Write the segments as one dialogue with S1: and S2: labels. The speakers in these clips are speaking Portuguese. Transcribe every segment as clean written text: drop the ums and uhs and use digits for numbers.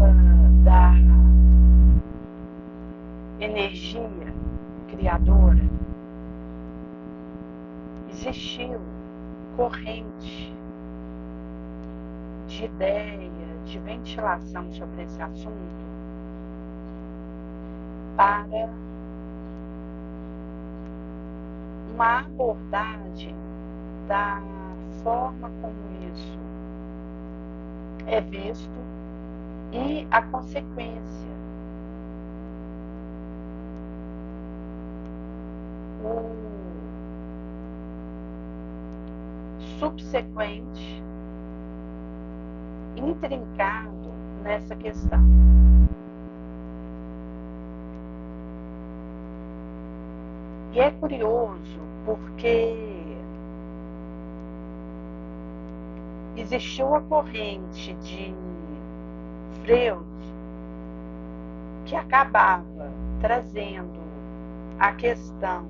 S1: fala da energia criadora, existiu corrente de ideia, de ventilação sobre esse assunto para uma abordagem da forma como isso é visto e a consequência, o subsequente intrincado nessa questão. E é curioso porque existiu a corrente de Freud que acabava trazendo a questão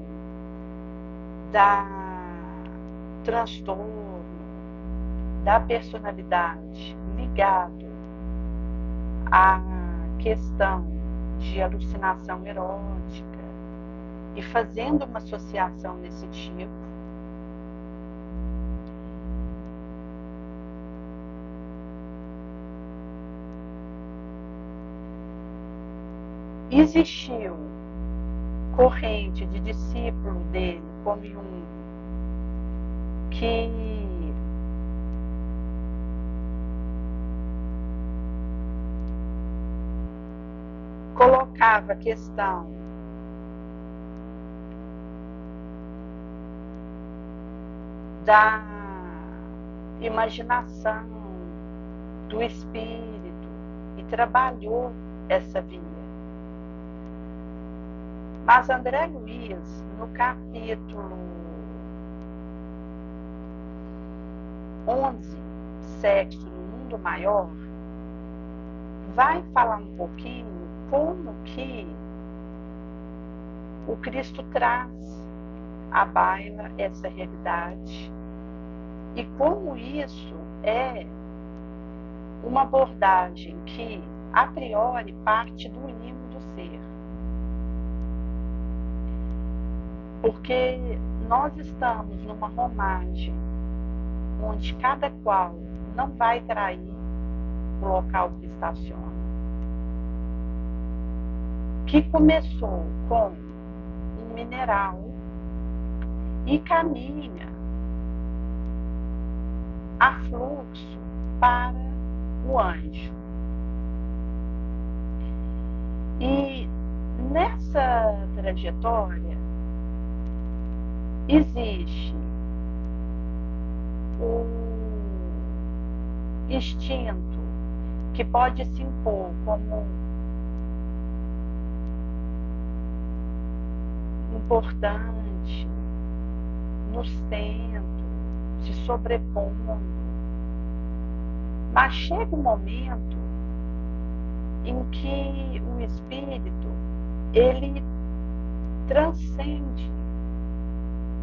S1: da transtorno da personalidade ligado à questão de alucinação erótica e fazendo uma associação desse tipo. Existiu corrente de discípulo dele, como Jung, que colocava a questão da imaginação, do espírito, e trabalhou essa via. Mas André Luiz, no capítulo 11, Sexo no Mundo Maior, vai falar um pouquinho como que o Cristo traz à baila essa realidade e como isso é uma abordagem que, a priori, parte do imo do ser. Porque nós estamos numa romagem onde cada qual não vai trair o local que estaciona, que começou com um mineral e caminha a fluxo para o anjo. E nessa trajetória existe o instinto que pode se impor como importante no centro, se sobrepondo. Mas chega um momento em que o espírito, ele transcende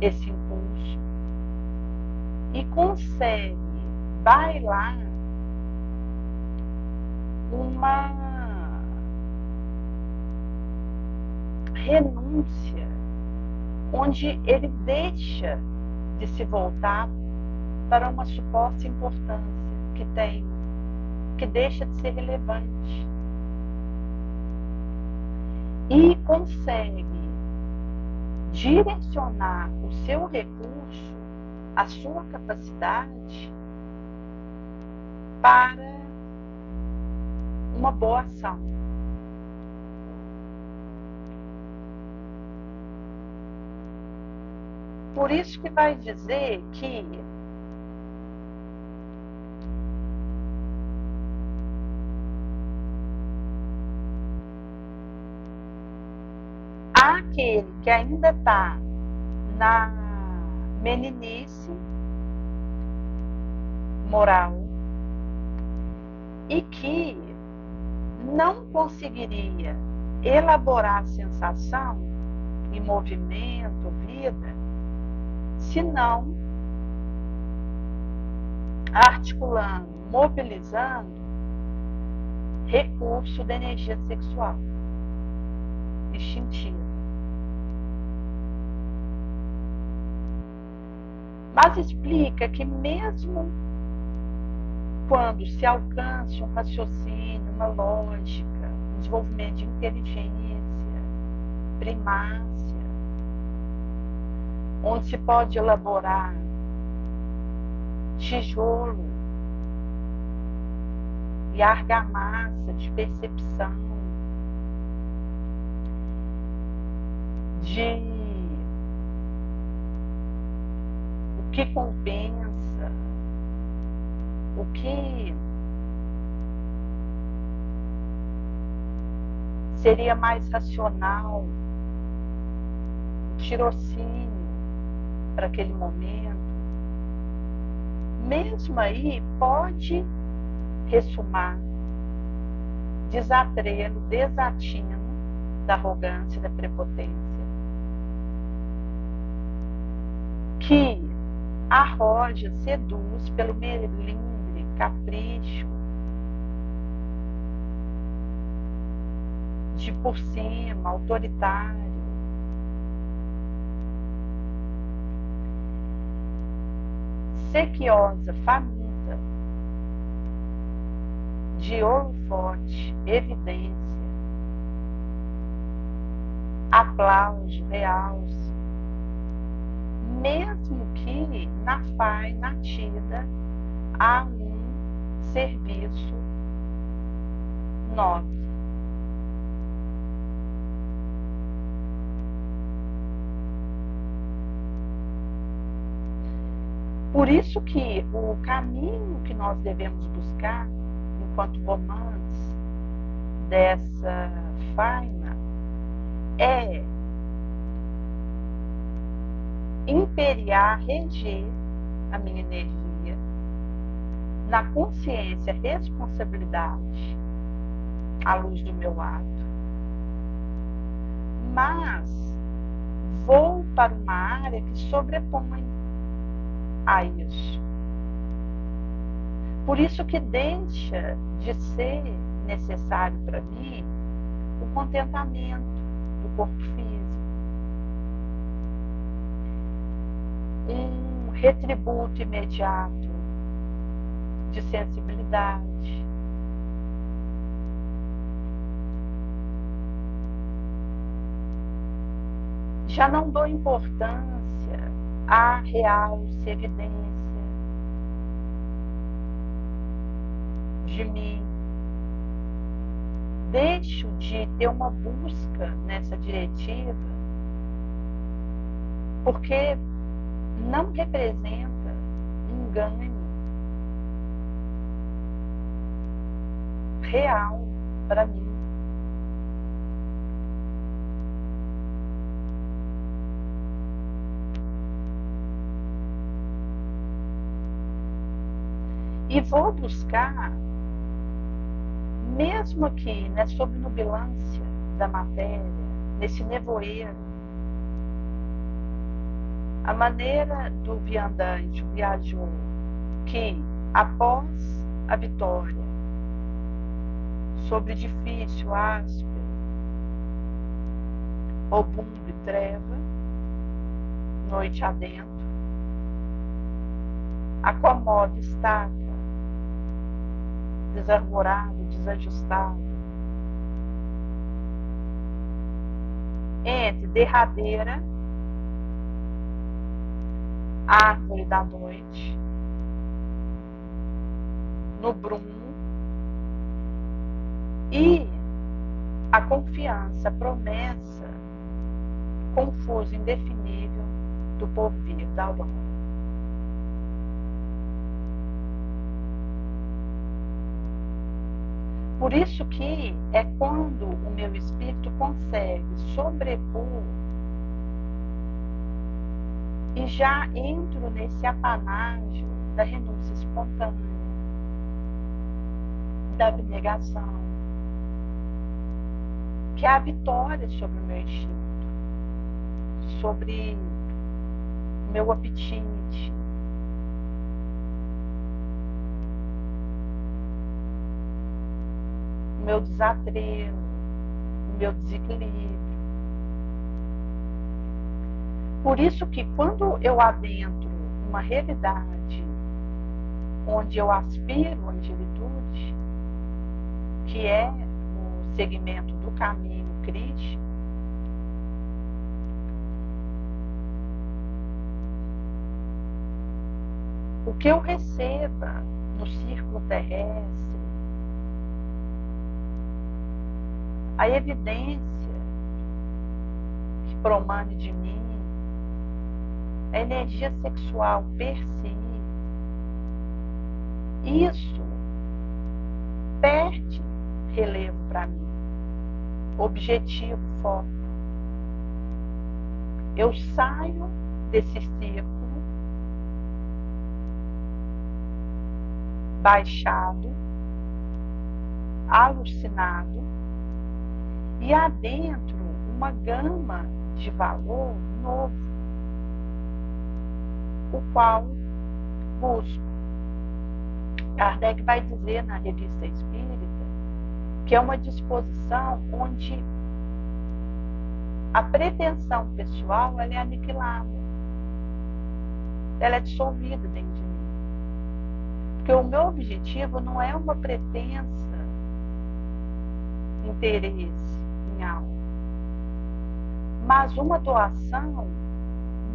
S1: esse impulso e consegue bailar uma renúncia onde ele deixa de se voltar para uma suposta importância que tem, que deixa de ser relevante e consegue direcionar o seu recurso, a sua capacidade para uma boa ação. Por isso que vai dizer que aquele que ainda está na meninice moral e que não conseguiria elaborar a sensação em movimento, vida, senão articulando, mobilizando, recurso da energia sexual instintiva. Mas explica que mesmo quando se alcança um raciocínio, uma lógica, um desenvolvimento de inteligência, primácia, onde se pode elaborar tijolo e argamassa de percepção, de o que compensa, o que seria mais racional, o tirocínio para aquele momento, mesmo aí pode ressumar desatrelo, desatino da arrogância e da prepotência, que arroja, seduz pelo melindre, capricho, de por cima, autoritário, sequiosa, faminta, de holofote, evidência, aplauso, realce, mesmo que na faina tida há um serviço nobre. Por isso que o caminho que nós devemos buscar, enquanto romances dessa faina, é imperiar, reger a minha energia na consciência, responsabilidade à luz do meu ato, mas vou para uma área que sobrepõe a isso. Por isso que deixa de ser necessário para mim o contentamento do corpo físico, um retributo imediato de sensibilidade, já não dou importância à realce evidência de mim, deixo de ter uma busca nessa diretiva, porque não representa um ganho real para mim. E vou buscar, mesmo aqui, né, sob nubilância da matéria, nesse nevoeiro, a maneira do viandante, o viajor, que após a vitória sobre difícil, áspero, obundo e treva, noite adentro, acomoda, estaca, desarvorado, desajustado, entre derradeira, árvore da noite, no brumo, e a confiança, a promessa, confuso, indefinível do porvir, da aurora. Por isso que é quando o meu espírito consegue sobrepor e já entro nesse apanágio da renúncia espontânea, da abnegação, que é a vitória sobre o meu instinto, sobre o meu apetite, o meu desatrelo, o meu desequilíbrio. Por isso que quando eu adentro uma realidade onde eu aspiro à angelitude, que é o segmento do caminho crístico, o que eu receba no círculo terrestre, a evidência que promane de mim, a energia sexual per si, isso perde relevo para mim, objetivo, foco. Eu saio desse círculo baixado, alucinado, e adentro uma gama de valor novo, o qual busco. Kardec vai dizer na Revista Espírita que é uma disposição onde a pretensão pessoal ela é aniquilada, ela é dissolvida dentro de mim. Porque o meu objetivo não é uma pretensa interesse em algo, mas uma doação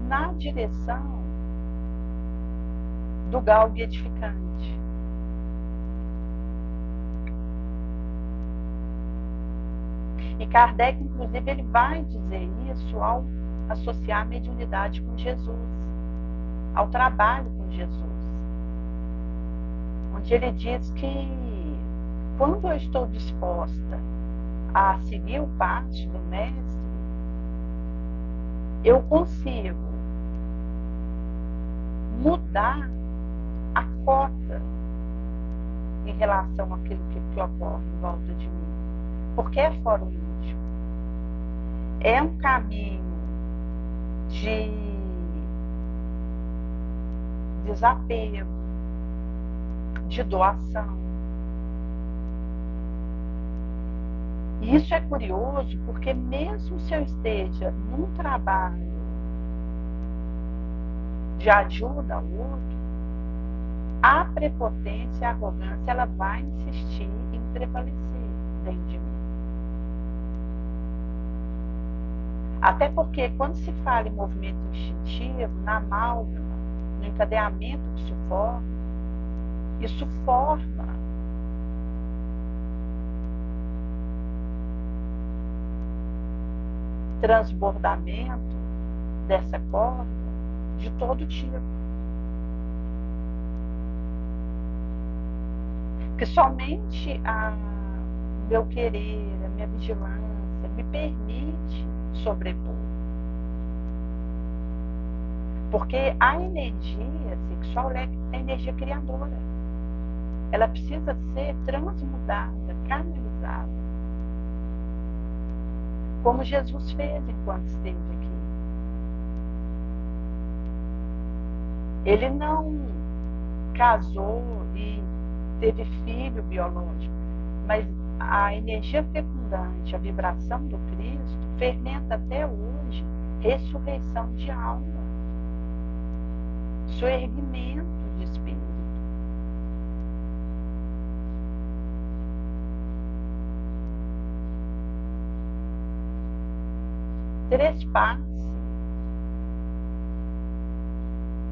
S1: na direção do galgue edificante. E Kardec, inclusive, ele vai dizer isso ao associar a mediunidade com Jesus, ao trabalho com Jesus, onde ele diz que quando eu estou disposta a seguir o passo do mestre, eu consigo mudar a cota em relação àquilo que ocorre em volta de mim, porque é fora o íntimo. É um caminho de desapego, de doação. E isso é curioso porque mesmo se eu esteja num trabalho de ajuda ao outro, a prepotência, a arrogância, ela vai insistir em prevalecer dentro de mim. Até porque quando se fala em movimento instintivo, na amálgama, no encadeamento que isso forma transbordamento dessa corda de todo tipo. Que somente o meu querer, a minha vigilância me permite sobrepor. Porque a energia sexual é a energia criadora. Ela precisa ser transmudada, canalizada. Como Jesus fez enquanto esteve aqui. Ele não casou e teve filho biológico, mas a energia fecundante, a vibração do Cristo, fermenta até hoje ressurreição de alma, soerguimento de espírito. Trespasse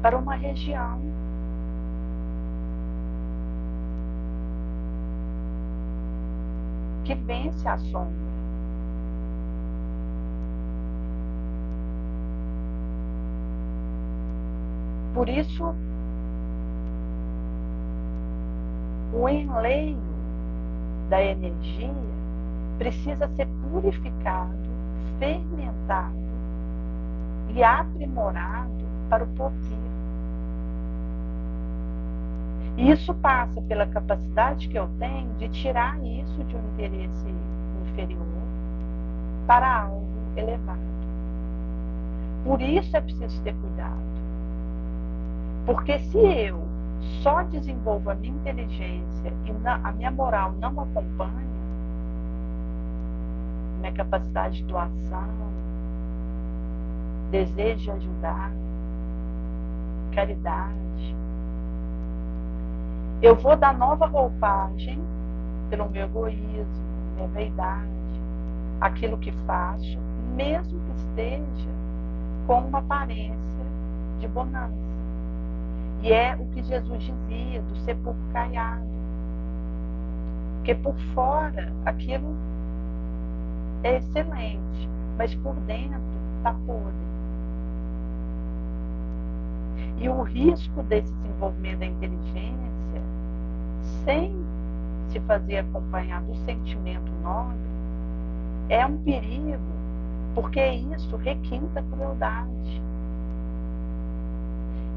S1: para uma região que vence a sombra. Por isso, o enleio da energia precisa ser purificado, fermentado e aprimorado para o porvir. E isso passa pela capacidade que eu tenho de tirar isso de um interesse inferior para algo elevado. Por isso é preciso ter cuidado. Porque se eu só desenvolvo a minha inteligência e a minha moral não acompanha, minha capacidade de doação, desejo de ajudar, caridade. Eu vou dar nova roupagem pelo meu egoísmo, minha vaidade, aquilo que faço, mesmo que esteja com uma aparência de bonança. E é o que Jesus dizia do sepulcro caiado. Porque por fora aquilo é excelente, mas por dentro está podre. E o risco desse desenvolvimento da inteligência, sem se fazer acompanhar do sentimento nobre, é um perigo, porque isso requinta a crueldade.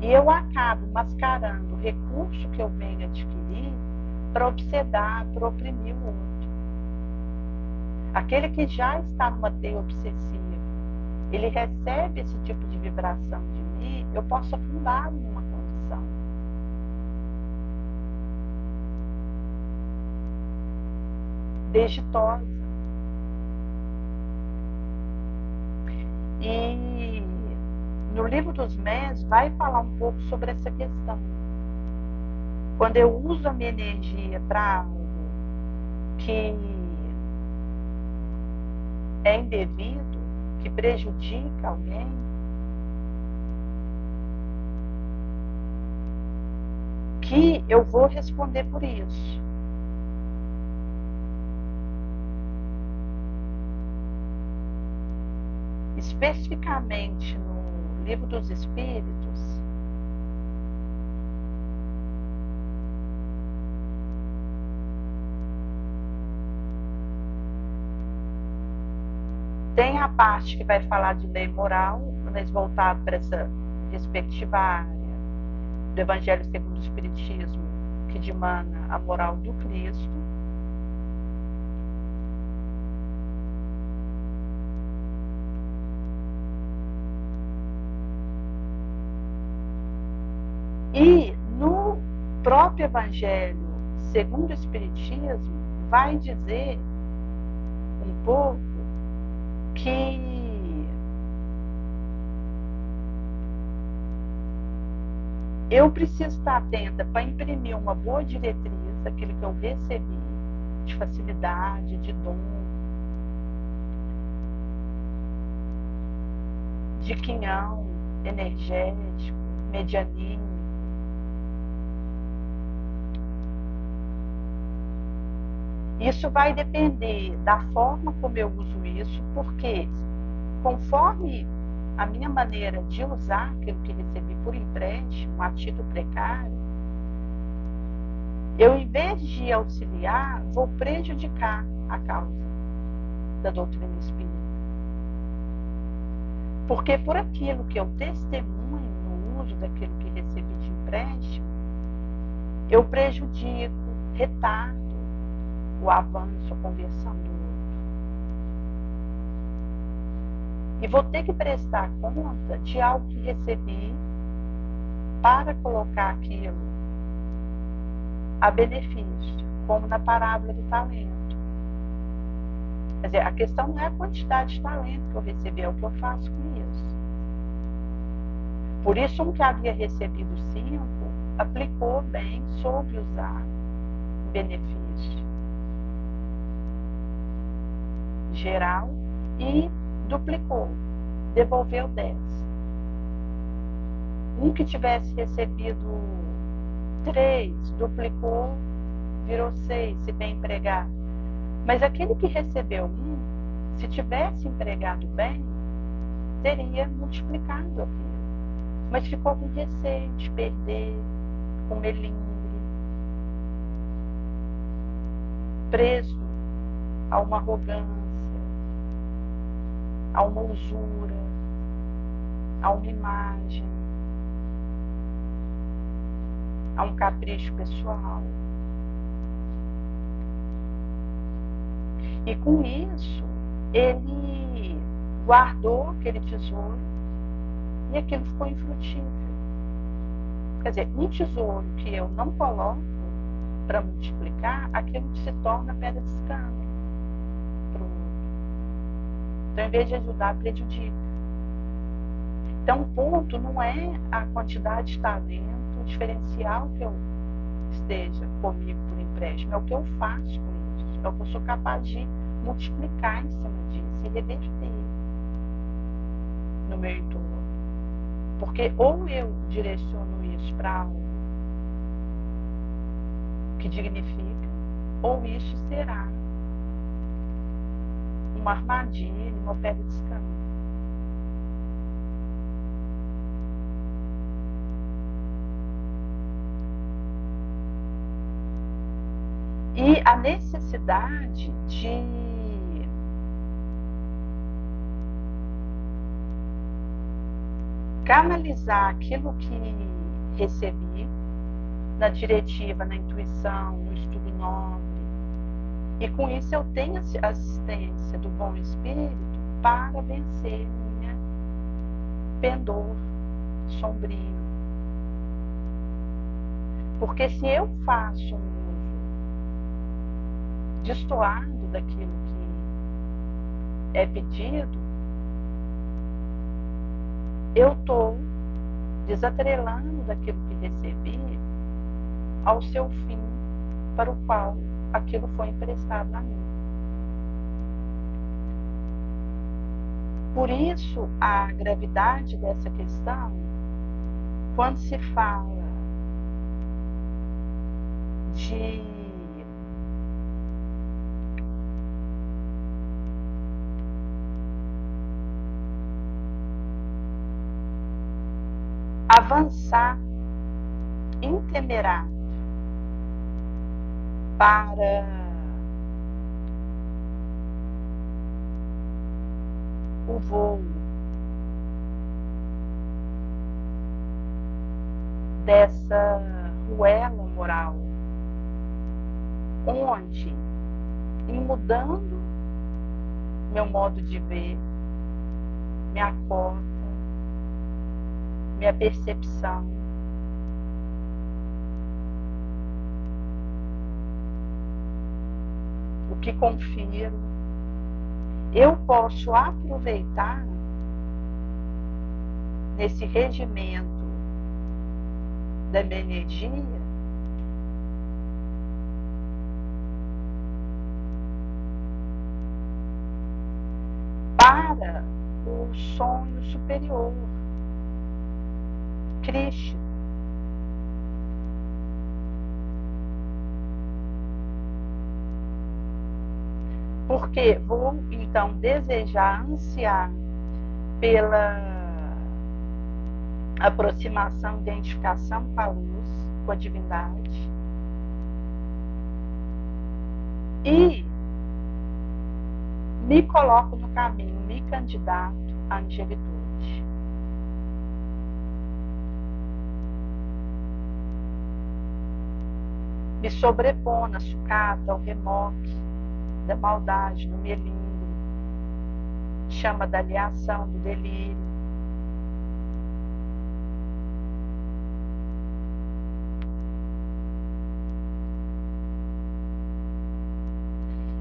S1: E eu acabo mascarando o recurso que eu venho adquirir para obsedar, para oprimir o outro. Aquele que já está numa teia obsessiva, ele recebe esse tipo de vibração de mim, eu posso afundá-lo numa condição. Desditosa. E no livro dos Médiuns vai falar um pouco sobre essa questão. Quando eu uso a minha energia para algo que é indevido, que prejudica alguém, que eu vou responder por isso. Especificamente no Livro dos Espíritos, tem a parte que vai falar de lei moral, mas voltado para essa respectiva área do Evangelho segundo o Espiritismo, que dimana a moral do Cristo. E no próprio Evangelho segundo o Espiritismo vai dizer um pouco que eu preciso estar atenta para imprimir uma boa diretriz, aquilo que eu recebi de facilidade, de dom, de quinhão energético, medianismo. Isso vai depender da forma como eu uso isso, porque conforme a minha maneira de usar aquilo que recebi por empréstimo, a título precário, eu, em vez de auxiliar, vou prejudicar a causa da doutrina espírita. Porque por aquilo que eu testemunho no uso daquilo que recebi de empréstimo, eu prejudico, retardo o avanço, a conversão do outro. E vou ter que prestar conta de algo que recebi para colocar aquilo a benefício, como na parábola do talento. Quer dizer, a questão não é a quantidade de talento que eu recebi, é o que eu faço com isso. Por isso, um que havia recebido 5, aplicou bem, soube usar o benefício geral e duplicou, devolveu 10. Um que tivesse recebido 3, duplicou, virou 6, se bem empregado. Mas aquele que recebeu 1, se tivesse empregado bem, teria multiplicado aquilo. Mas ficou com receio de perder, com melindre, preso a uma arrogância, a uma usura, a uma imagem, a um capricho pessoal. E com isso, ele guardou aquele tesouro e aquilo ficou infrutífero. Quer dizer, um tesouro que eu não coloco para multiplicar, aquilo se torna pedra de escândalo para o outro. Então, em vez de ajudar, prejudica. Então, o ponto não é a quantidade de talento, o diferencial que eu esteja comigo por empréstimo, é o que eu faço com isso, é o que eu sou capaz de multiplicar em cima disso e reverter no meu entorno. Porque ou eu direciono isso para algo que dignifica, ou isso será uma armadilha, uma pedra de escândalo. E a necessidade de canalizar aquilo que recebi na diretiva, na intuição, no estudo nobre, e com isso eu tenho a assistência do bom espírito para vencer minha pendor sombrio. Porque se eu faço um uso destoado daquilo que é pedido, eu estou desatrelando daquilo que recebi ao seu fim para o qual aquilo foi emprestado a mim. Por isso, a gravidade dessa questão, quando se fala de avançar intemerado para o voo dessa ruela moral, onde, em mudando meu modo de ver, minha cota, minha percepção, o que confiro, eu posso aproveitar nesse regimento da minha energia para o sonho superior, Krishna. Porque vou, então, desejar, ansiar pela aproximação, identificação com a luz, com a divindade. E me coloco no caminho, me candidato à angelitude. Me sobrepor na sucata, ao remoque da maldade, do melindre, chama da alienação, do delírio.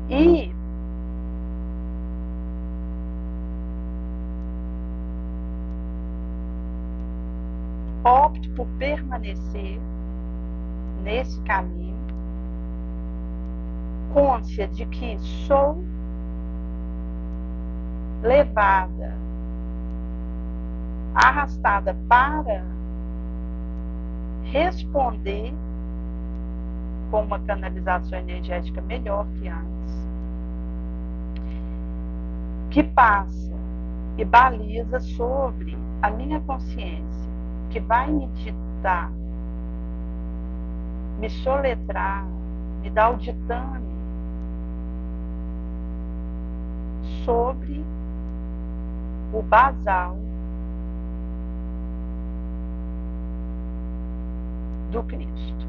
S1: E opto por permanecer nesse caminho, consciência de que sou levada, arrastada para responder com uma canalização energética melhor que antes, que passa e baliza sobre a minha consciência, que vai me ditar, me soletrar, me dar o ditame sobre o basal do Cristo.